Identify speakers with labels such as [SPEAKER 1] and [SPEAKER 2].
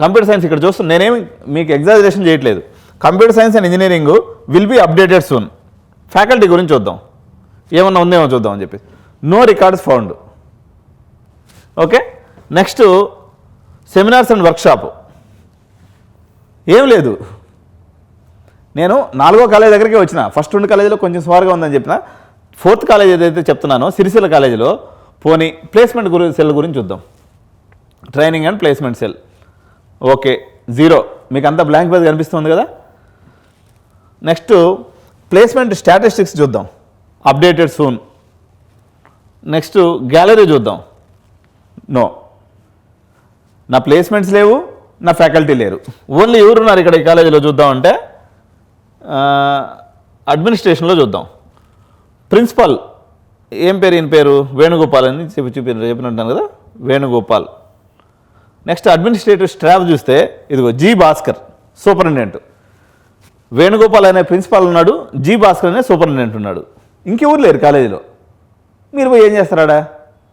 [SPEAKER 1] Computer science ఇక్కడ చూస్తాను, నేనేమి మీకు ఎగ్జాజరేషన్ చేయట్లేదు. Computer science and engineering will be updated soon. Faculty గురించి చూద్దాం, ఏమన్నా ఉందేమో చూద్దాం అని చెప్పి. No records found. Okay, next seminars and workshop. ఏం లేదు, నేను 4వ కాలేజ్ దగ్గరికి వచ్చిన. ఫస్ట్ 2 కాలేజీలో కొంచెం స్వారుగా ఉందని చెప్పిన. 4th కాలేజ్ ఏదైతే చెప్తున్నానో సిరిసిల్ల కాలేజీలో పోనీ ప్లేస్మెంట్ సెల్ గురించి చూద్దాం. Training and placement cell. Okay, 0. మీకు అంతా బ్లాంక్ పేజ్ కనిపిస్తుంది కదా. నెక్స్ట్ ప్లేస్మెంట్ స్టాటిస్టిక్స్ చూద్దాం, అప్డేటెడ్ సూన్. నెక్స్ట్ గ్యాలరీ చూద్దాం. నో, నా ప్లేస్మెంట్స్ లేవు, నా ఫ్యాకల్టీ లేరు. ఓన్లీ ఎవరున్నారు ఇక్కడ ఈ కాలేజీలో చూద్దామంటే అడ్మినిస్ట్రేషన్లో చూద్దాం. ప్రిన్సిపల్ ఏం పేరు, ఈయన పేరు వేణుగోపాల్ అని చెప్పినట్టున్నాను కదా, వేణుగోపాల్. నెక్స్ట్ అడ్మినిస్ట్రేటివ్ స్టాఫ్ చూస్తే ఇదిగో జి భాస్కర్ సూపరింటెండెంట్. వేణుగోపాల్ అనే ప్రిన్సిపాల్ ఉన్నాడు, జి భాస్కర్ అనే సూపరింటెండెంట్ ఉన్నాడు. ఇంకెవరు లేరు కాలేజీలో. మీరు పోయి ఏం చేస్తారాడా?